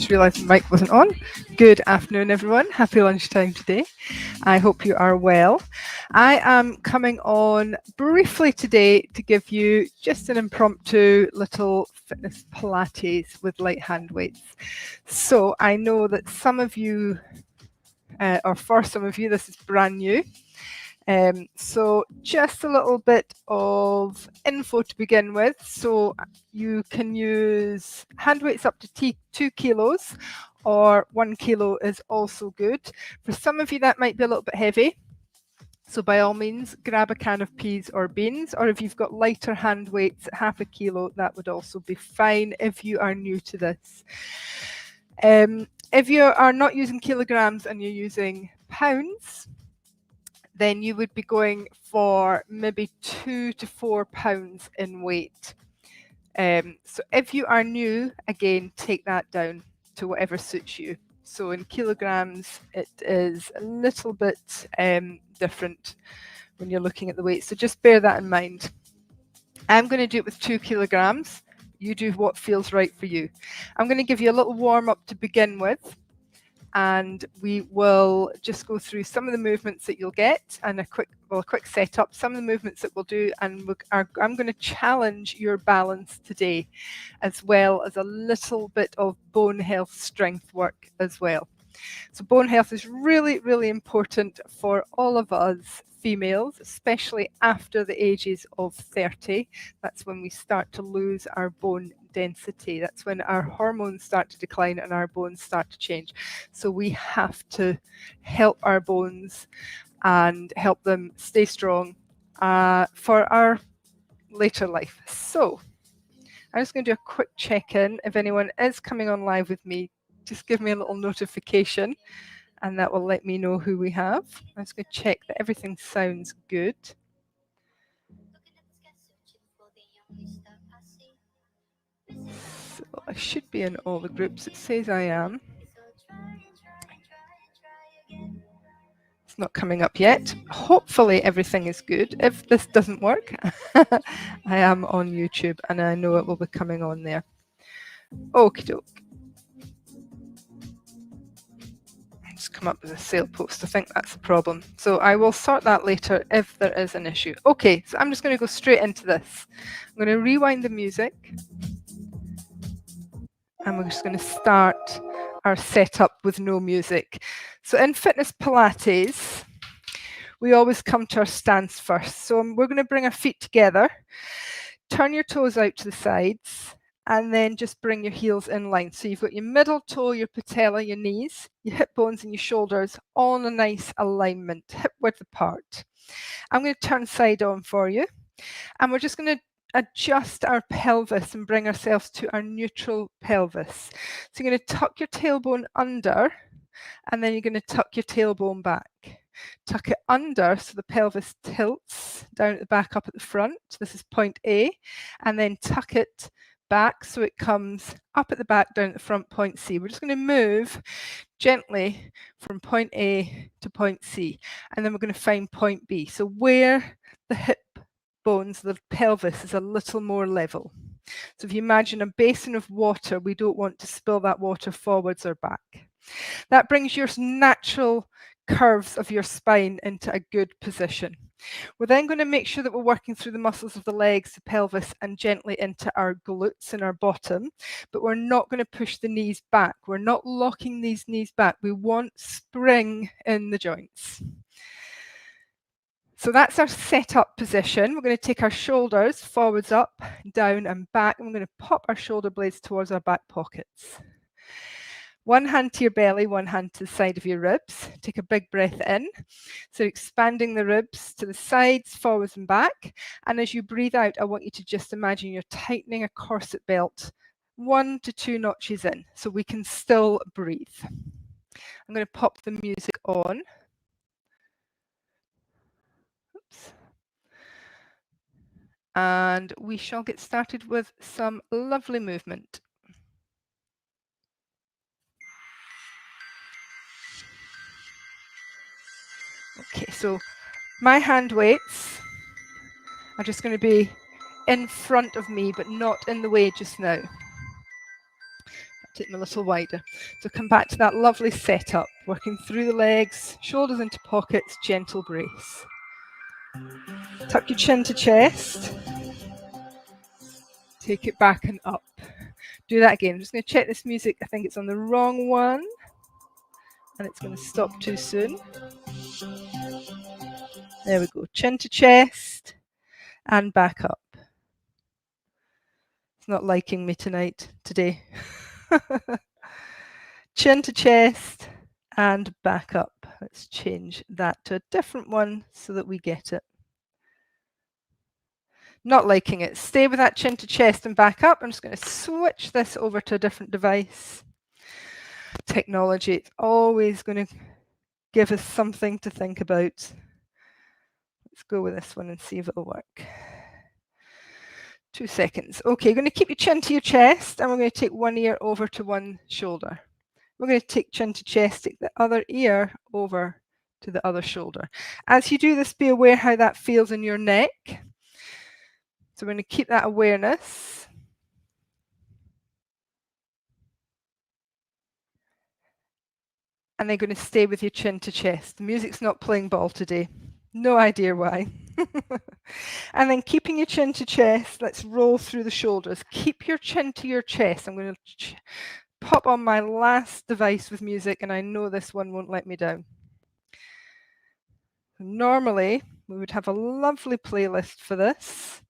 just realised the mic wasn't on. Good afternoon, everyone. Happy lunchtime today. I hope you are well. I am coming on briefly today to give you just an impromptu little fitness Pilates with light hand weights. So I know that some of you, or for some of you, this is brand new. So just a little bit of info to begin with. So you can use hand weights up to 2 kilos, or 1 kilo is also good. For some of you that might be a little bit heavy. So by all means, grab a can of peas or beans, or if you've got lighter hand weights at 0.5 kilo, that would also be fine if you are new to this. If you are not using kilograms and you're using pounds, then you would be going for maybe 2 to 4 pounds in weight. So if you are new, again, take that down to whatever suits you. So in kilograms, it is a little bit different when you're looking at the weight. So just bear that in mind. I'm going to do it with 2 kilograms. You do what feels right for you. I'm going to give you a little warm up to begin with. And we will just go through some of the movements that you'll get and a quick setup, some of the movements that we'll do, and I'm going to challenge your balance today, as well as a little bit of bone health strength work as well. So bone health is really, really important for all of us females, especially after the ages of 30. That's when we start to lose our bone density. That's when our hormones start to decline and our bones start to change. So we have to help our bones and help them stay strong for our later life. So I'm just going to do a quick check-in. If anyone is coming on live with me, just give me a little notification and that will let me know who we have. I'm just going to check that everything sounds good. So I should be in all the groups. It says I am. It's not coming up yet. Hopefully everything is good. If this doesn't work, I am on YouTube and I know it will be coming on there. Okie doke. Just come up with a sale post. I think that's the problem. So I will sort that later if there is an issue. Okay, so I'm just going to go straight into this. I'm going to rewind the music. And we're just going to start our setup with no music. So in fitness Pilates, we always come to our stance first. So we're going to bring our feet together, turn your toes out to the sides, and then just bring your heels in line. So you've got your middle toe, your patella, your knees, your hip bones and your shoulders all in a nice alignment, hip width apart. I'm going to turn side on for you. And we're just going to adjust our pelvis and bring ourselves to our neutral pelvis. So you're going to tuck your tailbone under, and then you're going to tuck your tailbone back. Tuck it under so the pelvis tilts down at the back, up at the front. This is point A. And then tuck it back so it comes up at the back, down at the front, point C. We're just going to move gently from point A to point C. And then we're going to find point B. So where the hip bones, the pelvis is a little more level. So if you imagine a basin of water, we don't want to spill that water forwards or back. That brings your natural curves of your spine into a good position. We're then going to make sure that we're working through the muscles of the legs, the pelvis, and gently into our glutes and our bottom, but we're not going to push the knees back. We're not locking these knees back. We want spring in the joints. So that's our setup position. We're going to take our shoulders forwards, up, down, and back, and we're going to pop our shoulder blades towards our back pockets. One hand to your belly, one hand to the side of your ribs. Take a big breath in. So expanding the ribs to the sides, forwards and back. And as you breathe out, I want you to just imagine you're tightening a corset belt 1 to 2 notches in, so we can still breathe. I'm going to pop the music on. Oops. And we shall get started with some lovely movement. Okay, so my hand weights are just going to be in front of me, but not in the way just now. Take them a little wider. So come back to that lovely setup, working through the legs, shoulders into pockets, gentle brace. Tuck your chin to chest. Take it back and up. Do that again. I'm just going to check this music. I think it's on the wrong one. And it's going to stop too soon. There we go. Chin to chest and back up. It's not liking me today. Chin to chest and back up. Let's change that to a different one so that we get it. Not liking it. Stay with that chin to chest and back up. I'm just going to switch this over to a different device. Technology, it's always going to give us something to think about. Let's go with this one and see if it'll work. 2 seconds. Okay, you're going to keep your chin to your chest, and we're going to take one ear over to one shoulder. We're going to take chin to chest, take the other ear over to the other shoulder. As you do this, be aware how that feels in your neck. So we're going to keep that awareness. And they're going to stay with your chin to chest. The music's not playing ball today. No idea why. And then keeping your chin to chest, let's roll through the shoulders. Keep your chin to your chest. I'm going to pop on my last device with music, and I know this one won't let me down. Normally, we would have a lovely playlist for this.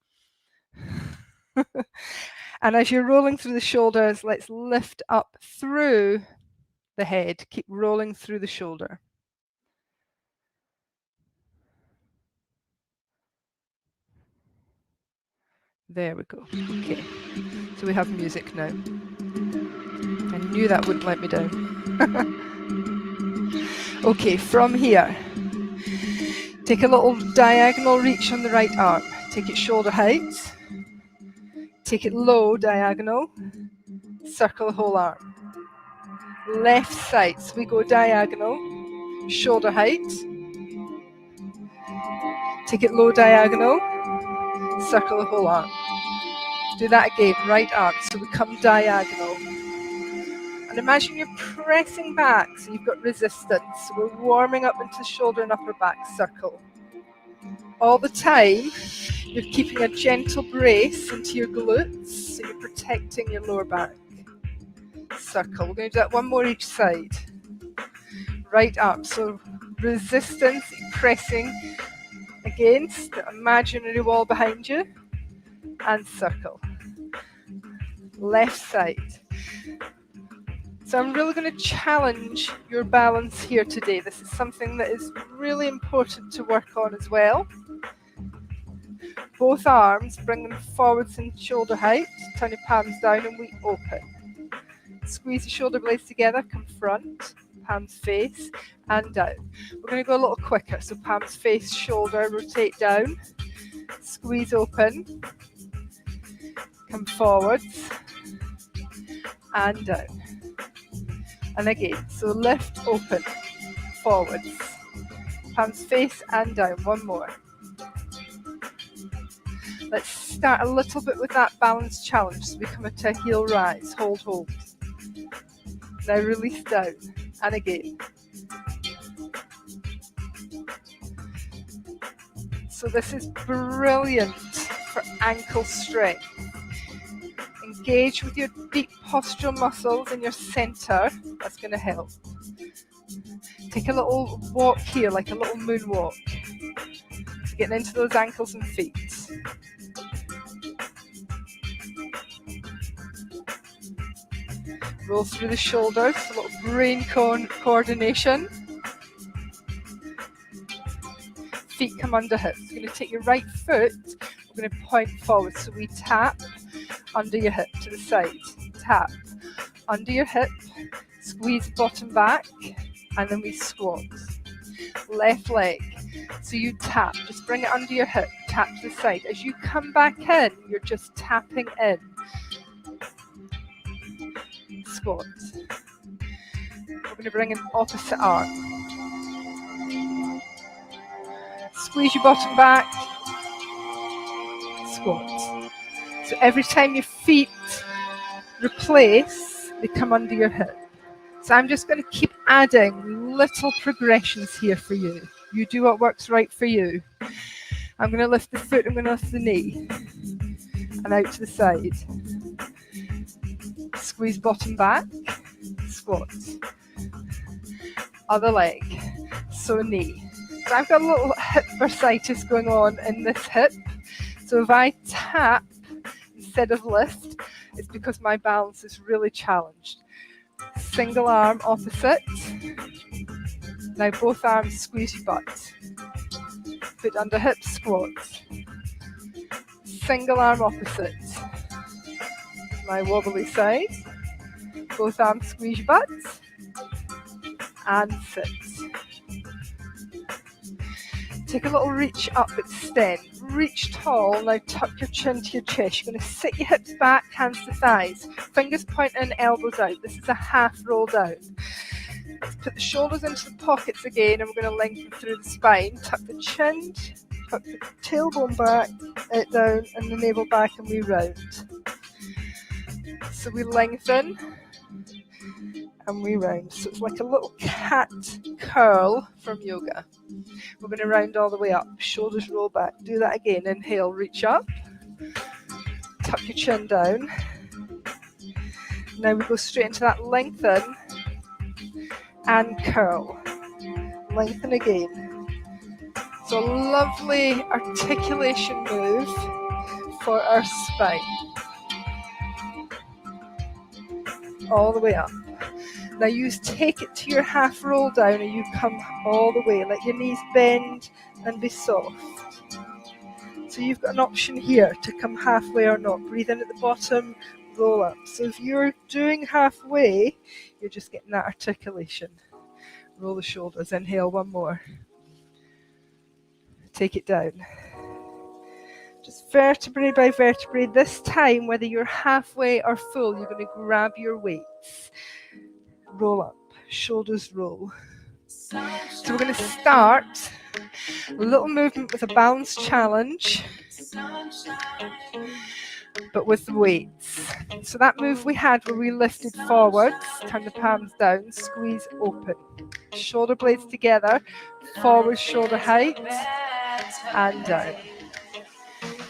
And as you're rolling through the shoulders, let's lift up through the head. Keep rolling through the shoulder. There we go. Okay, so we have music now. I knew that wouldn't let me down. Okay, from here, take a little diagonal reach on the right arm. Take it shoulder height. Take it low, diagonal. Circle the whole arm. Left side, so we go diagonal, shoulder height. Take it low, diagonal. Circle the whole arm. Do that again, right arm, so we come diagonal. And imagine you're pressing back, so you've got resistance. So we're warming up into the shoulder and upper back circle. All the time, you're keeping a gentle brace into your glutes, so you're protecting your lower back. Circle. We're going to do that one more each side. Right arm, so resistance, pressing against the imaginary wall behind you, and circle. Left side. So I'm really going to challenge your balance here today. This is something that is really important to work on as well. Both arms, bring them forwards in shoulder height, turn your palms down and we open. Squeeze your shoulder blades together, come front, palms face and down. We're going to go a little quicker, so palms face, shoulder, rotate down, squeeze open, come forwards and down. And again, so lift, open, forwards, palms face and down. One more. Let's start a little bit with that balance challenge. So we come into a heel rise, hold, hold. Now release down, and again. So this is brilliant for ankle strength. Engage with your deep postural muscles in your center. That's going to help. Take a little walk here, like a little moonwalk. So getting into those ankles and feet. Roll through the shoulders, a little brain coordination. Feet come under hips. You're going to take your right foot, we're going to point forward. So we tap under your hip to the side. Tap under your hip, squeeze bottom back, and then we squat. Left leg. So you tap, just bring it under your hip, tap to the side. As you come back in, you're just tapping in. Squat. We're going to bring in opposite arm. Squeeze your bottom back. Squat. So every time your feet replace, they come under your hip. So I'm just going to keep adding little progressions here for you. You do what works right for you. I'm going to lift the foot, I'm going to lift the knee, and out to the side. Squeeze bottom back, squat. Other leg, so knee. So I've got a little hip bursitis going on in this hip. So if I tap instead of lift, it's because my balance is really challenged. Single arm opposite. Now both arms squeeze your butt. Foot under hip, squat. Single arm opposite. My wobbly side. Both arms squeeze your butt. And sit. Take a little reach up, extend. Reach tall, now tuck your chin to your chest. You're going to sit your hips back, hands to thighs. Fingers pointing, elbows out. This is a half roll down. Let's put the shoulders into the pockets again, and we're going to lengthen through the spine. Tuck the chin, tuck the tailbone back, it down, and the navel back, and we round. So we lengthen, and we round. So it's like a little cat curl from yoga. We're going to round all the way up. Shoulders roll back. Do that again. Inhale, reach up. Tuck your chin down. Now we go straight into that lengthen and curl. Lengthen again. So a lovely articulation move for our spine. All the way up. Now you take it to your half roll down and you come all the way. Let your knees bend and be soft. So you've got an option here to come halfway or not. Breathe in at the bottom, roll up. So if you're doing halfway, you're just getting that articulation. Roll the shoulders. Inhale, one more. Take it down. Just vertebrae by vertebrae. This time, whether you're halfway or full, you're going to grab your weights. Roll up, shoulders roll. So we're going to start a little movement with a balance challenge, but with the weights. So that move we had where we lifted forwards, turn the palms down, squeeze open. Shoulder blades together, forward shoulder height, and down.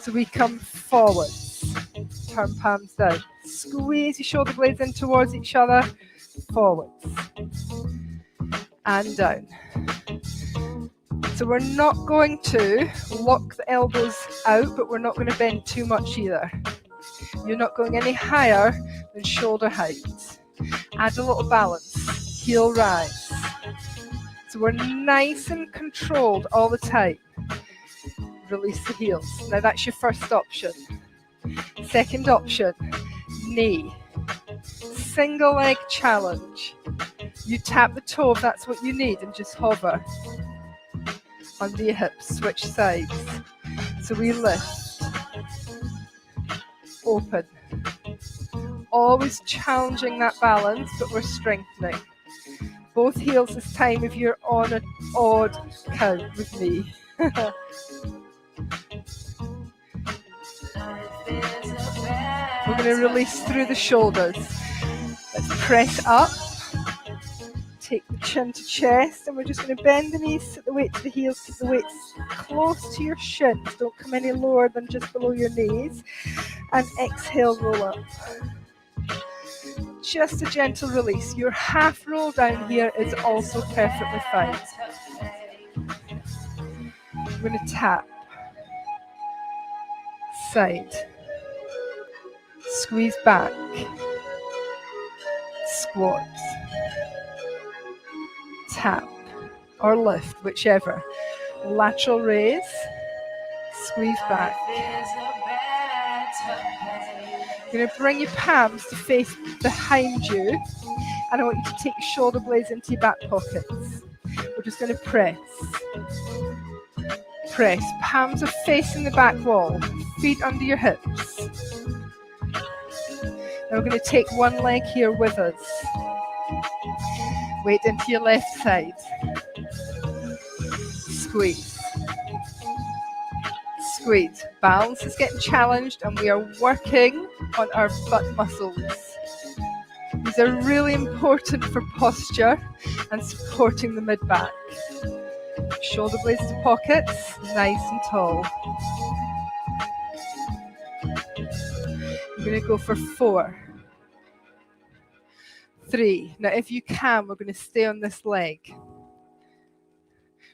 So we come forwards, turn palms down, squeeze your shoulder blades in towards each other, forwards and down. So we're not going to lock the elbows out, but we're not going to bend too much either. You're not going any higher than shoulder height. Add a little balance, heel rise. So we're nice and controlled all the time. Release the heels. Now that's your first option. Second option, knee. Single leg challenge. You tap the toe if that's what you need and just hover under your hips, switch sides. So we lift, open. Always challenging that balance, but we're strengthening. Both heels this time if you're on an odd count with me. We're going to release through the shoulders. Let's press up. Take the chin to chest, and we're just going to bend the knees, sit the weight to the heels, keep the weights close to your shins. Don't come any lower than just below your knees. And exhale, roll up. Just a gentle release. Your half roll down here is also perfectly fine. We're going to tap. Side. Squeeze back. Squat. Tap or lift, whichever. Lateral raise. Squeeze back. You're going to bring your palms to face behind you, and I want you to take your shoulder blades into your back pockets. We're just going to press. Press. Palms are facing the back wall. Feet under your hips. Now we're going to take one leg here with us. Weight into your left side. Squeeze. Squeeze. Balance is getting challenged, and we are working on our butt muscles. These are really important for posture and supporting the mid-back. Shoulder blades to pockets, nice and tall. We're going to go for 4, 3. Now if you can, we're going to stay on this leg.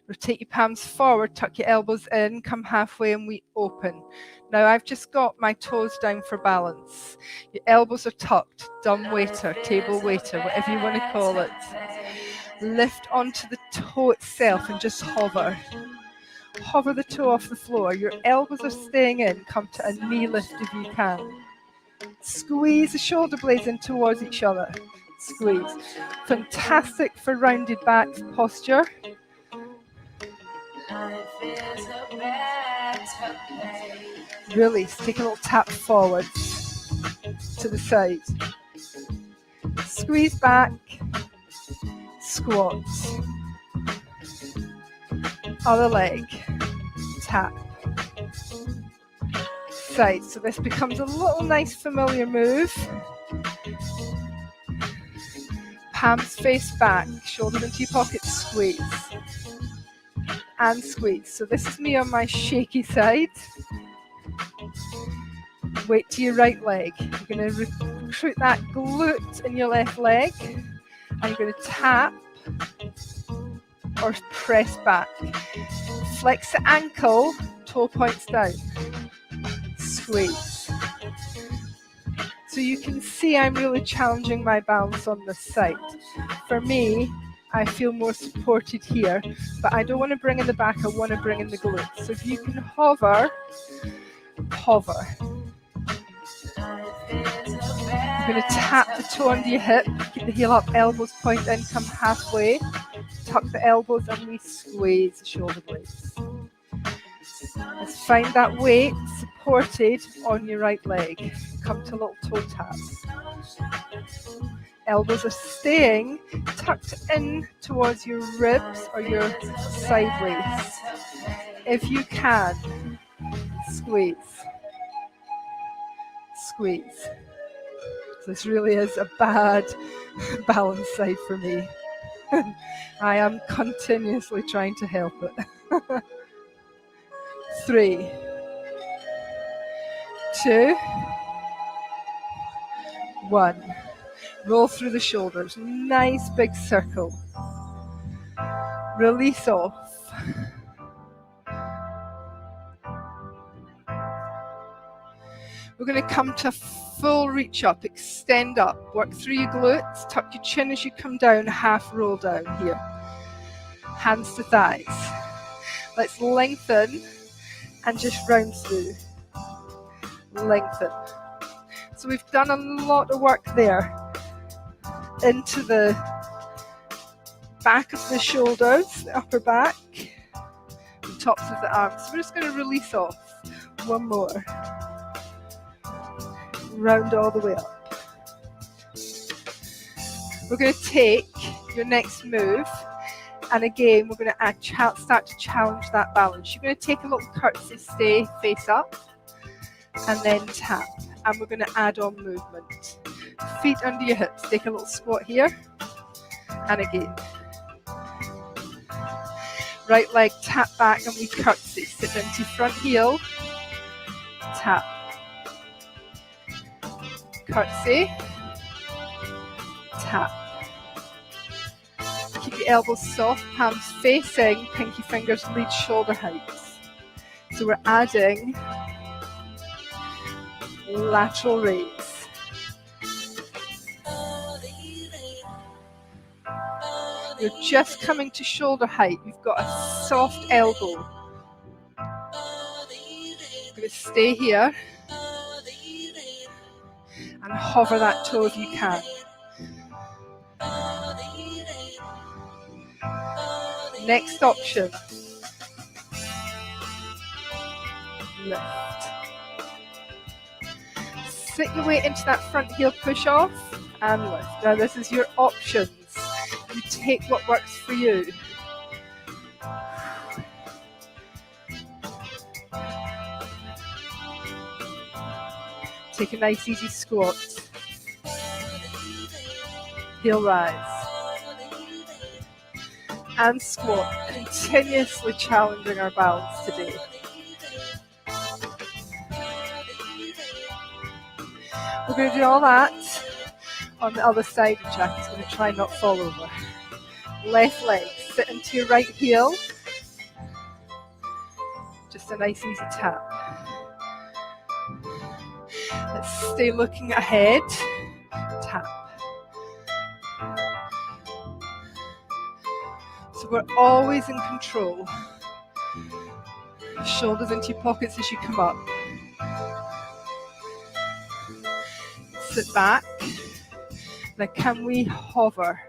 Rotate your palms forward, tuck your elbows in, come halfway and we open. Now I've just got my toes down for balance. Your elbows are tucked, dumb waiter, table waiter, whatever you want to call it. Lift onto the toe itself and just hover. Hover the toe off the floor. Your elbows are staying in. Come to a knee lift if you can. Squeeze the shoulder blades in towards each other. Squeeze. Fantastic for rounded back posture. Release. Take a little tap forward to the side. Squeeze back. Squat. Other leg. Tap. Side. So this becomes a little nice familiar move. Palms face back. Shoulders into your pockets. Squeeze. And squeeze. So this is me on my shaky side. Weight to your right leg. You're going to recruit that glute in your left leg. And you're going to tap or press back. Flex the ankle, toe points down. Squeeze. So you can see I'm really challenging my balance on this side. For me, I feel more supported here, but I don't want to bring in the back, I want to bring in the glutes. So if you can hover, hover. You're going to tap the toe under your hip, keep the heel up, elbows point in, come halfway, tuck the elbows and we squeeze the shoulder blades. Let's find that weight supported on your right leg. Come to a little toe taps. Elbows are staying tucked in towards your ribs or your sideways. If you can, squeeze. Squeeze. This really is a bad balance side for me. I am continuously trying to help it. 3, 2, 1. Roll through the shoulders. Nice big circle. Release off. We're going to come to a full reach up, extend up, work through your glutes, tuck your chin as you come down, half roll down here. Hands to thighs. Let's lengthen and just round through. Lengthen. So we've done a lot of work there into the back of the shoulders, the upper back, the tops of the arms. So we're just going to release off. One more. Round all the way up. We're going to take your next move, and again we're going to start to challenge that balance. You're going to take a little curtsy, stay face up, and then tap. And we're going to add on movement. Feet under your hips. Take a little squat here, and again. Right leg tap back, and we curtsy. Sit into front heel, tap. Curtsy, tap. Keep your elbows soft, palms facing, pinky fingers reach shoulder height. So we're adding lateral raise. You're just coming to shoulder height. You've got a soft elbow. You're going to stay here. And hover that toe if you can. Next option. Lift. Sit your weight into that front heel push off and lift. Now this is your options. You take what works for you. Take a nice easy squat. heel rise. And squat, continuously challenging our balance today. We're going to do all that on the other side, and Jackie's going to try not fall over. Left leg, sit into your right heel. Just a nice easy tap. Let's stay looking ahead. Tap. So we're always in control. Shoulders into your pockets as you come up. Sit back. Now can we hover?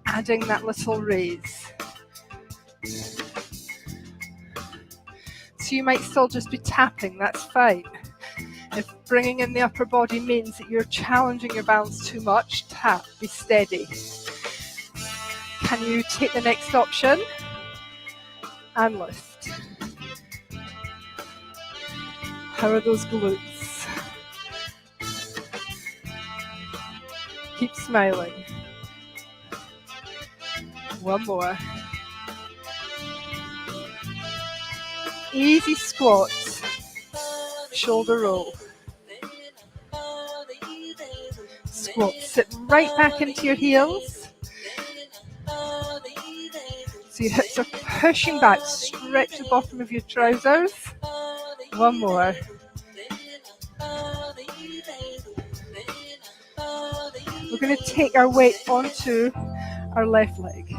Adding that little raise. So you might still just be tapping, that's fine. If bringing in the upper body means that you're challenging your balance too much, tap, be steady. Can you take the next option? And lift. How are those glutes? Keep smiling. One more. Easy squat. Shoulder roll. Squat. Sit right back into your heels. So your hips are pushing back. Stretch the bottom of your trousers. One more. We're going to take our weight onto our left leg.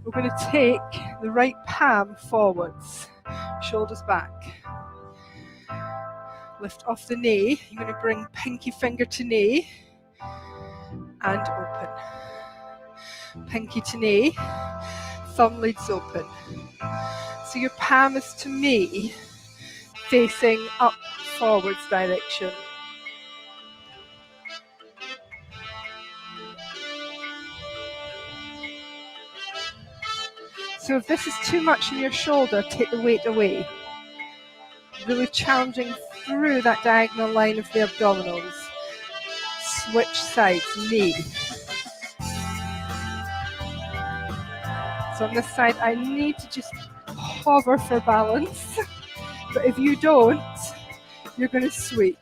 We're going to take the right palm forwards, shoulders back. Lift off the knee. You're going to bring pinky finger to knee and open. Pinky to knee, thumb leads open. So your palm is to me, facing up, forwards direction. So if this is too much in your shoulder, take the weight away. Really challenging through that diagonal line of the abdominals. Switch sides, knee. So on this side, I need to just hover for balance. But if you don't, you're going to sweep.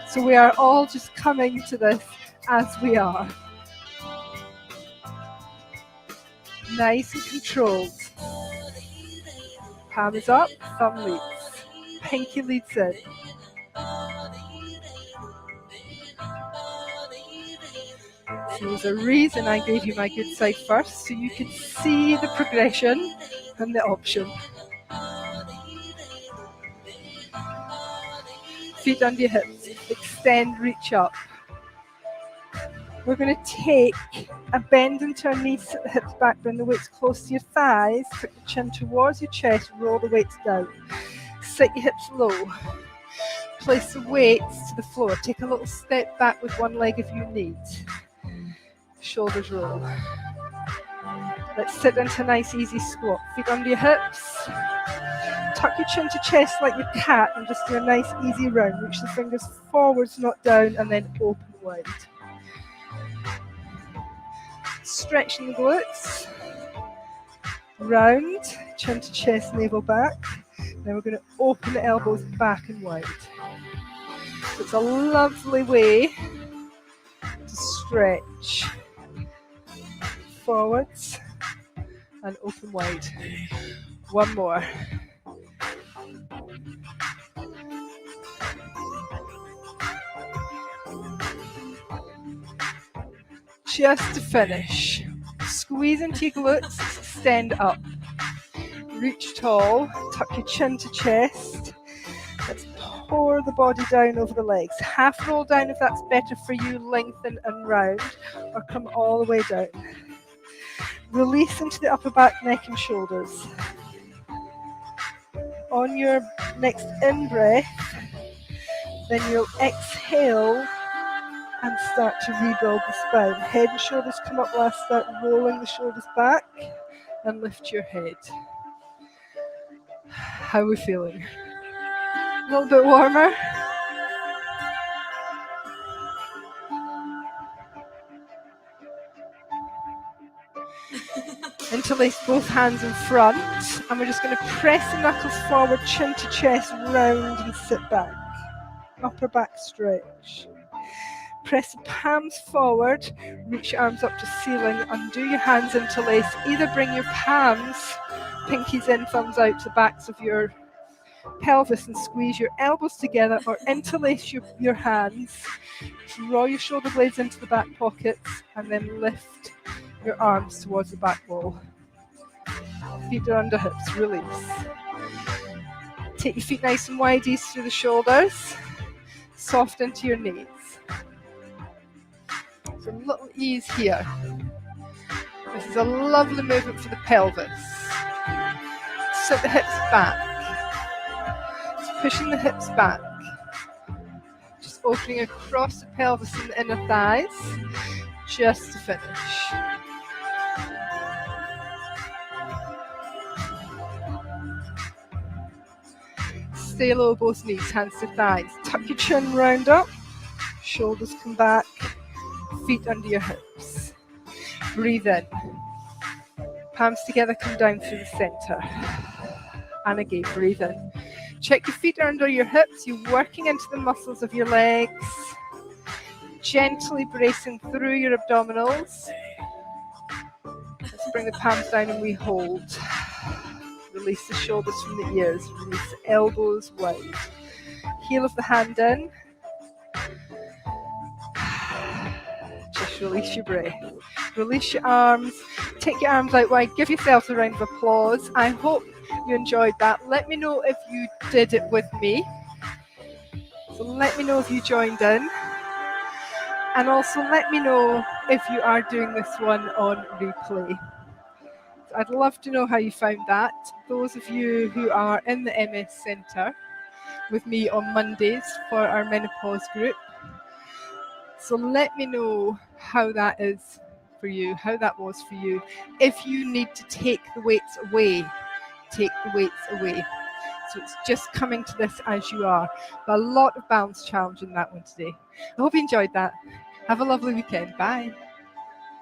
So we are all just coming to this as we are. Nice and controlled. Palm is up, thumb leads. Pinky leads in. So there's a reason I gave you my good side first, so you can see the progression and the option. Feet under your hips, extend, reach up. We're going to take a bend into our knees, sit the hips back, bring the weights close to your thighs, put the chin towards your chest, roll the weights down. Sit your hips low. Place the weights to the floor. Take a little step back with one leg if you need. Shoulders roll. Let's sit into a nice easy squat. Feet under your hips. Tuck your chin to chest like your cat and just do a nice easy round. Reach the fingers forwards, not down, and then open wide. Stretching the glutes. Round, chin to chest, navel back. Now we're going to open the elbows back and wide. So it's a lovely way to stretch. Forwards and open wide. One more. Just to finish. Squeeze into your glutes, stand up. Reach tall, tuck your chin to chest. Let's pour the body down over the legs. Half roll down if that's better for you, lengthen and round, or come all the way down. Release into the upper back, neck and shoulders. On your next in-breath, then you'll exhale and start to rebuild the spine. Head and shoulders come up last, start rolling the shoulders back and lift your head. How are we feeling? A little bit warmer. Interlace both hands in front, and we're just going to press the knuckles forward, chin to chest, round and sit back. Upper back stretch. Press the palms forward, reach your arms up to ceiling, undo your hands, interlace. Either bring your palms, pinkies in, thumbs out to the backs of your pelvis and squeeze your elbows together, or interlace your hands, draw your shoulder blades into the back pockets, and then lift your arms towards the back wall. Feet are under hips, release. Take your feet nice and wide, ease through the shoulders, soft into your knees. So a little ease here. This is a lovely movement for the pelvis. Sit the hips back. Just pushing the hips back. Just opening across the pelvis and the inner thighs, just to finish. Stay low, both knees, hands to thighs. Tuck your chin round up, shoulders come back, feet under your hips. Breathe in. Palms together, come down through the center. And again, breathe in. Check your feet are under your hips. You're working into the muscles of your legs. Gently bracing through your abdominals. Let's bring the palms down and we hold. Release the shoulders from the ears. Release the elbows wide. Heel of the hand in. Just release your breath. Release your arms. Take your arms out wide. Give yourselves a round of applause. I hope you enjoyed that. Let me know if you did it with me. So let me know if you joined in. And also let me know if you are doing this one on replay. I'd love to know how you found that. Those of you who are in the MS Centre with me on Mondays for our menopause group. So let me know how that is for you, how that was for you. If you need to take the weights away, take the weights away. So it's just coming to this as you are. But a lot of balance challenge in that one today. I hope you enjoyed that. Have a lovely weekend. Bye.